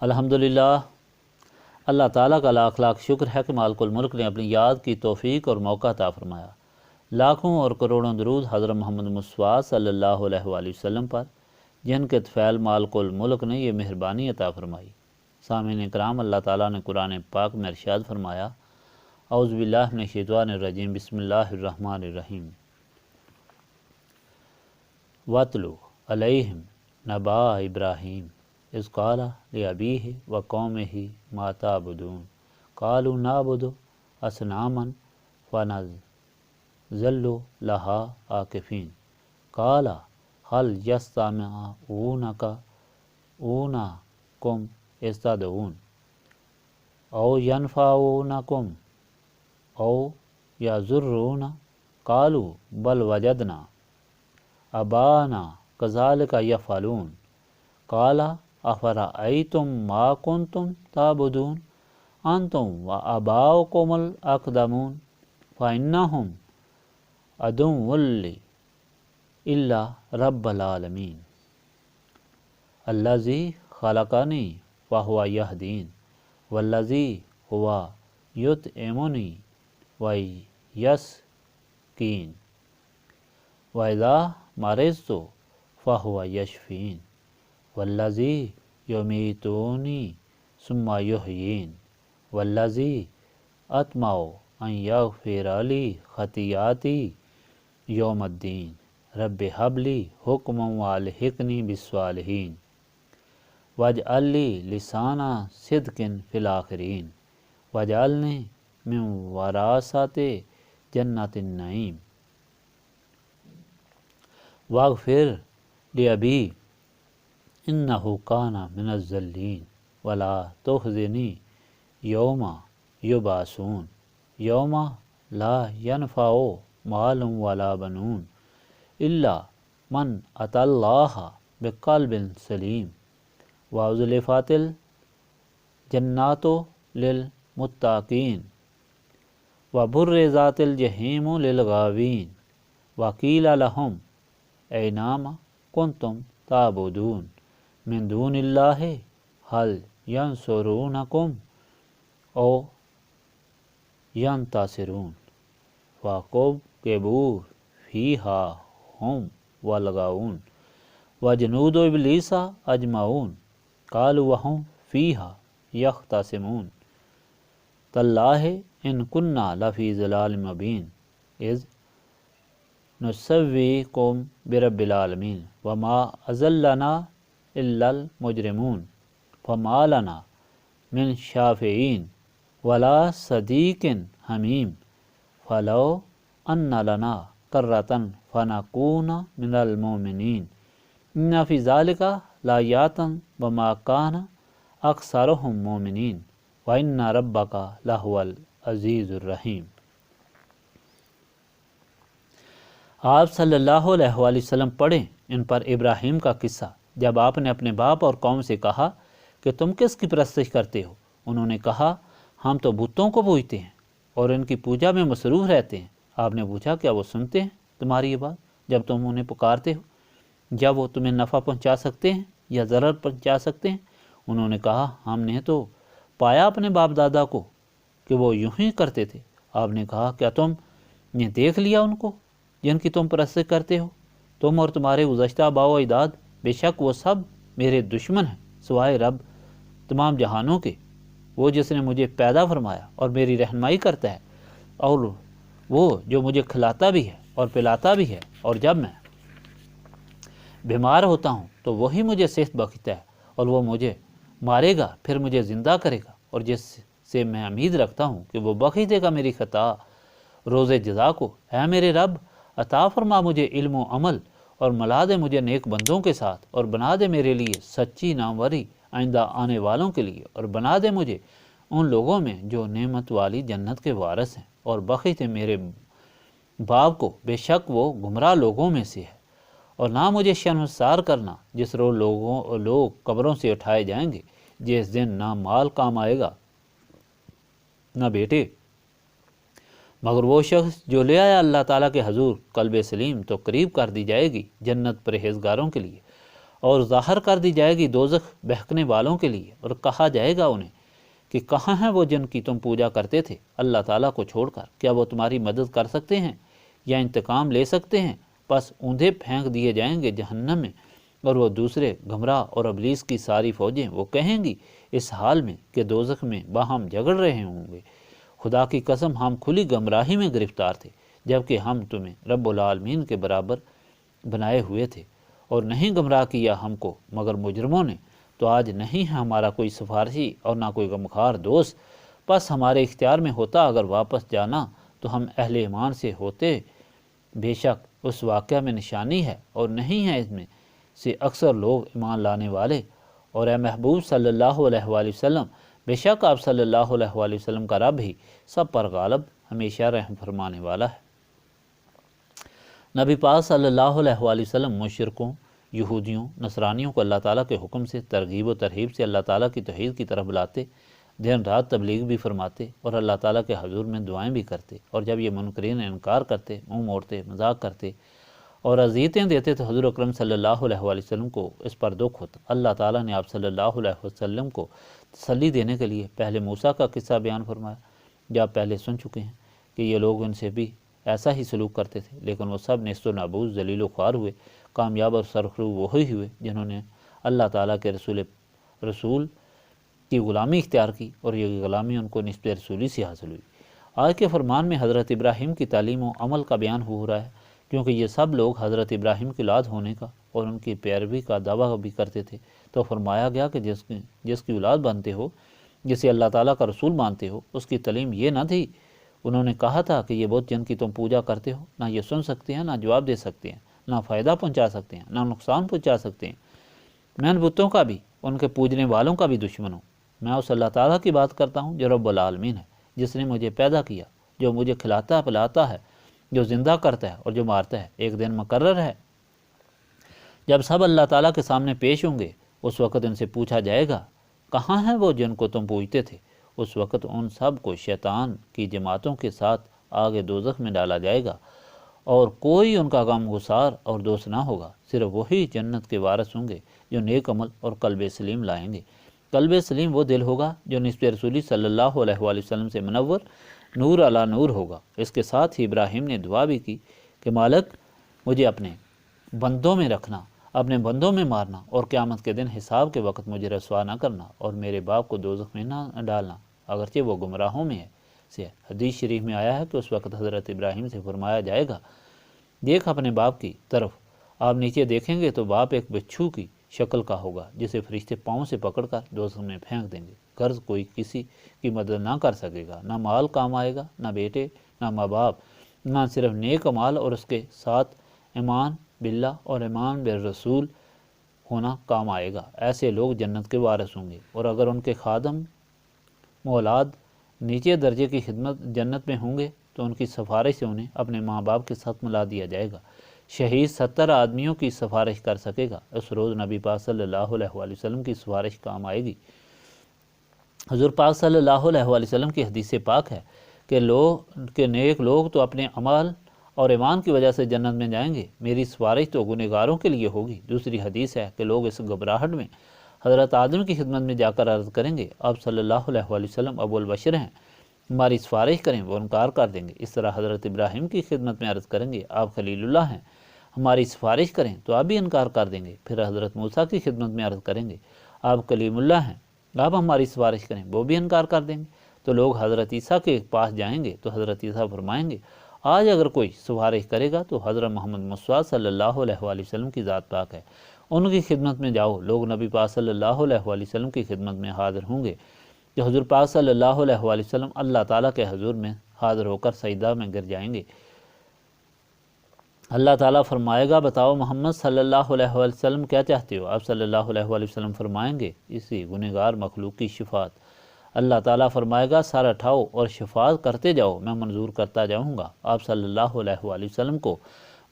الحمدللہ، اللہ تعالیٰ کا لاکھ لاکھ شکر ہے کہ مالک الملک نے اپنی یاد کی توفیق اور موقع عطا فرمایا۔ لاکھوں اور کروڑوں درود حضرت محمد مصطفیٰ صلی اللہ علیہ وآلہ وسلم پر، جن کے طفیل مالک الملک نے یہ مہربانی عطا فرمائی۔ سامعین کرام، اللہ تعالیٰ نے قرآن پاک میں ارشاد فرمایا، اعوذ باللہ من الشیطان الرجیم، بسم اللہ الرحمن الرحیم۔ وَاتْلُ عَلَيْهِمْ نَبَأَ إِبْرَاهِيمَ إِذْ قَالَ لِأَبِيهِ وَقَوْمِهِ مَا تَعْبُدُونَ قَالُوا نَعْبُدُ أَصْنَامًا فَنَظَلُّ لَهَا عَاكِفِينَ قَالَ هَلْ يَسْتَمِعُونَكُمْ إِذْ تَدْعُونَ أَوْ يَنفَعُونَكُمْ أَوْ يَضُرُّونَ قَالُوا بَلْ وَجَدْنَا آبَاءَنَا كَذَلِكَ يَفْعَلُونَ قَالَ أَفَرَأَيْتُمْ مَا كُنْتُمْ تَعْبُدُونَ أَنْتُمْ وَآبَاؤُكُمُ الْأَقْدَمُونَ فَإِنَّهُمْ عَدُوٌّ لِّي إِلَّا رَبَّ الْعَالَمِينَ الَّذِي خَلَقَنِي وَهُوَ يَهْدِينِ وَالَّذِي هُوَ يُطْعِمُنِي وَيَسْقِينِ وَإِذَا مَرِضْتُ فَهُوَ يَشْفِينِ وَالَّذِي يُمِيتُنِي ثُمَّ يُحْيِينِ وَالَّذِي أَطْمَعُ أَن يَغْفِرَ لِي خَطِيئَتِي يَوْمَ الدِّينِ رَبِّ هَبْ لِي حُكْمًا وَأَلْحِقْنِي بِالصَّالِحِينَ وَاجْعَل لِّي لِسَانَ صِدْقٍ فِي الْآخِرِينَ وَاجْعَلْنِي مِن وَرَثَةِ جَنَّةِ النَّعِيمِ وَاغْفِرْ لِأَبِي إِنَّهُ كَانَ مِنَ الضَّالِّينَ وَلَا تُخْزِنِي يَوْمَ يُبْعَثُونَ يَوْمَ لَا يَنفَعُ مَالٌ وَلَا بَنُونَ إِلَّا مَنْ أَتَى اللَّهَ بِقَلْبٍ سَلِيمٍ وَأُزْلِفَتِ الْجَنَّةُ لِلْمُتَّقِينَ وَبُرِّزَتِ الْجَحِيمُ لِلْغَاوِينَ وَقِيلَ لَهُمْ أَيْنَ مَا كُنْتُمْ تَعْبُدُونَ مِن دُونِ اللَّهِ هَلْ يَنْصُرُونَكُمْ أَوْ يَنْتَصِرُونَ فَكُبْكِبُوا فِيهَا هُمْ وَالْغَاوُونَ وَجُنُودُ إِبْلِيسَ أَجْمَعُونَ قَالُوا وَهُمْ فِيهَا يَخْتَصِمُونَ تَاللَّهِ إِن كُنَّا لَفِي ضَلَالٍ مُّبِينٍ إِذْ نُسَوِّيكُم بِرَبِّ الْعَالَمِينَ وَمَا أَضَلَّنَا إِلَّا الْمُجْرِمُونَ فَمَا لَنَا مِن شَافِعِينَ وَلَا صَدِيقٍ حَمِيمٍ فَلَوْ أَنَّ لَنَا كَرَّةً فَنَكُونَ مِنَ الْمُؤْمِنِينَ إِنَّ فِي ذَلِكَ لَآيَاتٍ وَمَا كَانَ أَكْثَرُهُم مُؤْمِنِينَ وَإِنَّ رَبَّكَ لَهُوَ الْعَزِيزُ الرَّحِيمُ۔ آپ صلی اللہ علیہ وآلہ وسلم پڑھیں ان پر ابراہیم کا قصہ، جب آپ نے اپنے باپ اور قوم سے کہا کہ تم کس کی پرستش کرتے ہو؟ انہوں نے کہا، ہم تو بتوں کو پوجتے ہیں اور ان کی پوجا میں مصروف رہتے ہیں۔ آپ نے پوچھا، کیا وہ سنتے ہیں تمہاری یہ بات جب تم انہیں پکارتے ہو؟ جب وہ تمہیں نفع پہنچا سکتے ہیں یا ضرر پہنچا سکتے ہیں؟ انہوں نے کہا، ہم نے تو پایا اپنے باپ دادا کو کہ وہ یوں ہی کرتے تھے۔ آپ نے کہا، کیا تم نے دیکھ لیا ان کو جن کی تم پرستش کرتے ہو؟ تم اور تمہارے گزشتہ آباء و اجداد، بے شک وہ سب میرے دشمن ہیں سوائے رب تمام جہانوں کے، وہ جس نے مجھے پیدا فرمایا اور میری رہنمائی کرتا ہے، اور وہ جو مجھے کھلاتا بھی ہے اور پلاتا بھی ہے، اور جب میں بیمار ہوتا ہوں تو وہی مجھے صحت بخشتا ہے، اور وہ مجھے مارے گا پھر مجھے زندہ کرے گا، اور جس سے میں امید رکھتا ہوں کہ وہ بخش دے گا میری خطا روز جزا کو۔ اے میرے رب، عطا فرما مجھے علم و عمل اور ملا دے مجھے نیک بندوں کے ساتھ، اور بنا دے میرے لیے سچی ناموری آئندہ آنے والوں کے لیے، اور بنا دے مجھے ان لوگوں میں جو نعمت والی جنت کے وارث ہیں، اور بخش دے میرے باپ کو، بے شک وہ گمراہ لوگوں میں سے ہے، اور نہ مجھے شرمسار کرنا جس روز لوگ قبروں سے اٹھائے جائیں گے، جس دن نہ مال کام آئے گا نہ بیٹے، مگر وہ شخص جو لے آیا اللہ تعالیٰ کے حضور قلب سلیم، تو قریب کر دی جائے گی جنت پرہیزگاروں کے لیے، اور ظاہر کر دی جائے گی دوزخ بہکنے والوں کے لیے، اور کہا جائے گا انہیں کہ کہاں ہیں وہ جن کی تم پوجا کرتے تھے اللہ تعالیٰ کو چھوڑ کر؟ کیا وہ تمہاری مدد کر سکتے ہیں یا انتقام لے سکتے ہیں؟ بس اوندھے پھینک دیے جائیں گے جہنم میں، اور وہ دوسرے گمراہ اور ابلیس کی ساری فوجیں وہ کہیں گی اس حال میں کہ دوزخ میں باہم جھگڑ رہے ہوں گے، خدا کی قسم ہم کھلی گمراہی میں گرفتار تھے، جبکہ ہم تمہیں رب العالمین کے برابر بنائے ہوئے تھے، اور نہیں گمراہ کیا ہم کو مگر مجرموں نے۔ تو آج نہیں ہے ہمارا کوئی سفارشی اور نہ کوئی غمخوار دوست، بس ہمارے اختیار میں ہوتا اگر واپس جانا تو ہم اہل ایمان سے ہوتے۔ بے شک اس واقعہ میں نشانی ہے، اور نہیں ہے اس میں سے اکثر لوگ ایمان لانے والے۔ اور اے محبوب صلی اللہ علیہ وآلہ وسلم، بے شک آپ صلی اللہ علیہ وآلہ وسلم کا رب ہی سب پر غالب، ہمیشہ رحم فرمانے والا ہے۔ نبی پاک صلی اللہ علیہ وآلہ وسلم مشرکوں، یہودیوں، نصرانیوں کو اللہ تعالیٰ کے حکم سے ترغیب و ترہیب سے اللہ تعالیٰ کی توحید کی طرف بلاتے، دن رات تبلیغ بھی فرماتے اور اللہ تعالیٰ کے حضور میں دعائیں بھی کرتے، اور جب یہ منکرین انکار کرتے، منہ موڑتے، مذاق کرتے اور اذیتیں دیتے تو حضور اکرم صلی اللہ علیہ وآلہ وسلم کو اس پر دکھ ہوتا۔ اللہ تعالیٰ نے آپ صلی اللہ علیہ وسلم کو تسلی دینے کے لیے پہلے موسیٰ کا قصہ بیان فرمایا، جو آپ پہلے سن چکے ہیں کہ یہ لوگ ان سے بھی ایسا ہی سلوک کرتے تھے، لیکن وہ سب نیست و نابود، ذلیل و خوار ہوئے۔ کامیاب اور سرخرو وہی ہوئے جنہوں نے اللہ تعالیٰ کے رسول کی غلامی اختیار کی، اور یہ غلامی ان کو نسبت رسولی سے حاصل ہوئی۔ آج کے فرمان میں حضرت ابراہیم کی تعلیم و عمل کا بیان ہو رہا ہے، کیونکہ یہ سب لوگ حضرت ابراہیم کی اولاد ہونے کا اور ان کی پیروی کا دعویٰ بھی کرتے تھے۔ تو فرمایا گیا کہ جس کی اولاد بنتے ہو، جسے اللہ تعالیٰ کا رسول مانتے ہو، اس کی تعلیم یہ نہ تھی۔ انہوں نے کہا تھا کہ یہ بت جن کی تم پوجا کرتے ہو نہ یہ سن سکتے ہیں، نہ جواب دے سکتے ہیں، نہ فائدہ پہنچا سکتے ہیں، نہ نقصان پہنچا سکتے ہیں۔ میں ان بتوں کا بھی، ان کے پوجنے والوں کا بھی دشمن ہوں۔ میں اس اللہ تعالیٰ کی بات کرتا ہوں جو رب العالمین ہے، جس نے مجھے پیدا کیا، جو مجھے کھلاتا پلاتا ہے، جو زندہ کرتا ہے اور جو مارتا ہے۔ ایک دن مقرر ہے جب سب اللہ تعالیٰ کے سامنے پیش ہوں گے، اس وقت ان سے پوچھا جائے گا کہاں ہیں وہ جن کو تم پوجتے تھے؟ اس وقت ان سب کو شیطان کی جماعتوں کے ساتھ آگے دوزخ میں ڈالا جائے گا، اور کوئی ان کا غم گسار اور دوست نہ ہوگا، صرف وہی جنت کے وارث ہوں گے جو نیک عمل اور قلب سلیم لائیں گے۔ قلب سلیم وہ دل ہوگا جو نسبت رسولی صلی اللہ علیہ وآلہ وسلم سے منور، نور علی نور ہوگا۔ اس کے ساتھ ہی ابراہیم نے دعا بھی کی کہ مالک مجھے اپنے بندوں میں رکھنا، اپنے بندوں میں مارنا، اور قیامت کے دن حساب کے وقت مجھے رسوا نہ کرنا، اور میرے باپ کو دوزخ میں نہ ڈالنا، اگرچہ وہ گمراہوں میں ہے۔ حدیث شریف میں آیا ہے کہ اس وقت حضرت ابراہیم سے فرمایا جائے گا دیکھ اپنے باپ کی طرف۔ آپ نیچے دیکھیں گے تو باپ ایک بچھو کی شکل کا ہوگا جسے فرشتے پاؤں سے پکڑ کر دوزخ میں پھینک دیں گے۔ غرض کوئی کسی کی مدد نہ کر سکے گا، نہ مال کام آئے گا، نہ بیٹے، نہ ماں باپ، نہ صرف نیک مال اور اس کے ساتھ ایمان باللہ اور ایمان بالرسول ہونا کام آئے گا۔ ایسے لوگ جنت کے وارث ہوں گے، اور اگر ان کے خادم مولاد نیچے درجے کی خدمت جنت میں ہوں گے تو ان کی سفارش سے انہیں اپنے ماں باپ کے ساتھ ملا دیا جائے گا۔ شہید 70 آدمیوں کی سفارش کر سکے گا، اس روز نبی پاک صلی اللہ علیہ وآلہ وسلم کی سفارش کام آئے گی۔ حضور پاک صلی اللہ علیہ وآلہ وسلم کی حدیث پاک ہے کہ نیک لوگ تو اپنے عمل اور ایمان کی وجہ سے جنت میں جائیں گے، میری سفارش تو گنہگاروں کے لیے ہوگی۔ دوسری حدیث ہے کہ لوگ اس گھبراہٹ میں حضرت آدم کی خدمت میں جا کر عرض کریں گے آپ صلی اللہ علیہ وآلہ وسلم ابو البشر ہیں، ہماری سفارش کریں، وہ انکار کر دیں گے۔ اس طرح حضرت ابراہیم کی خدمت میں عرض کریں گے آپ خلیل اللہ ہیں، ہماری سفارش کریں، تو آپ بھی انکار کر دیں گے۔ پھر حضرت موسیٰ کی خدمت میں عرض کریں گے آپ کلیم اللہ ہیں، آپ ہماری سفارش کریں، وہ بھی انکار کر دیں گے۔ تو لوگ حضرت عیسیٰ کے پاس جائیں گے تو حضرت عیسیٰ فرمائیں گے آج اگر کوئی سفارش کرے گا تو حضرت محمد مصطفیٰ صلی اللہ علیہ وآلہ وسلم کی ذات پاک ہے، ان کی خدمت میں جاؤ۔ لوگ نبی پاک صلی اللہ علیہ وآلہ وسلم کی خدمت میں حاضر ہوں گے کہ حضور پاک صلی اللہ علیہ وآلہ وسلم اللہ تعالیٰ کے حضور میں حاضر ہو کر سجدہ میں گر جائیں گے۔ اللہ تعالیٰ فرمائے گا بتاؤ محمد صلی اللہ علیہ وآلہ وسلم کیا چاہتے ہو؟ آپ صلی اللہ علیہ وآلہ وسلم فرمائیں گے اسی گنہگار مخلوق کی شفاعت۔ اللہ تعالیٰ فرمائے گا سر اٹھاؤ اور شفاعت کرتے جاؤ، میں منظور کرتا جاؤں گا۔ آپ صلی اللہ علیہ وآلہ وسلم کو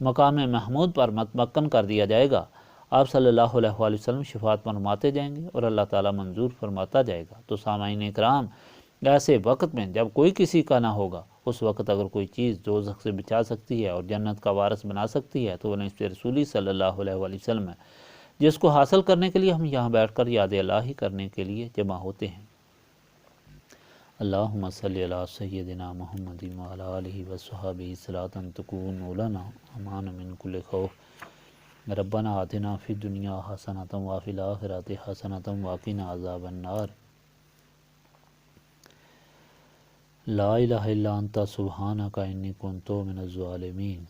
مقام محمود پر متمکن کر دیا جائے گا، آپ صلی اللہ علیہ وآلہ وسلم شفاعت فرماتے جائیں گے اور اللہ تعالیٰ منظور فرماتا جائے گا۔ تو سامعین اکرام، ایسے وقت میں جب کوئی کسی کا نہ ہوگا، اس وقت اگر کوئی چیز دوزخ سے بچا سکتی ہے اور جنت کا وارث بنا سکتی ہے تو وہ نسبت رسولی صلی اللہ علیہ وآلہ وسلم ہے۔ جس کو حاصل کرنے کے لیے ہم یہاں بیٹھ کر یاد الہی کرنے کے لیے جمع ہوتے ہیں۔ اللہم صلی علی سیدنا محمد وعلی آلہ وصحبہ صلاۃ تکون لنا امان من کل خوف ربنا آتنا فی الدنیا حسنۃ وفی الآخرۃ حسنۃ وقنا عذاب النار لا الہ الا انت سبحانک انی کنت من الظالمین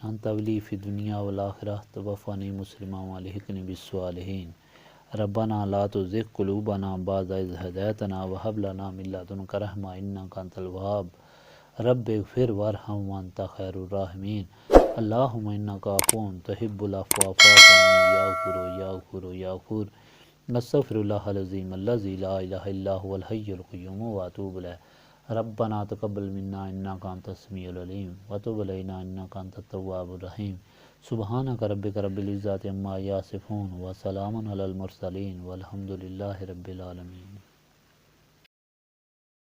انت ولی فی الدنیا والآخرہ توفنی مسلما والحقنی بالصالحین ربنا لا تزغ قلوبنا بعد اذ ہدیتنا وہب لنا من لدنک رحمۃ انک انت الوہاب رب اغفر وارحم وانت خیر الراحمین اللہم انک عفو تحب العفو فاعف عنی یا غفور یا غفور یا غفور استغفر اللہ العظیم الذی لا الہ الا هو الحی القیوم واتوب الیہ ربنا تقبل منا انک انت السمیع العلیم وتب علینا انک انت التواب الرحیم سبحانک ربک رب العزۃ عما یصفون وسلام علی المرسلین والحمد للہ رب العالمین۔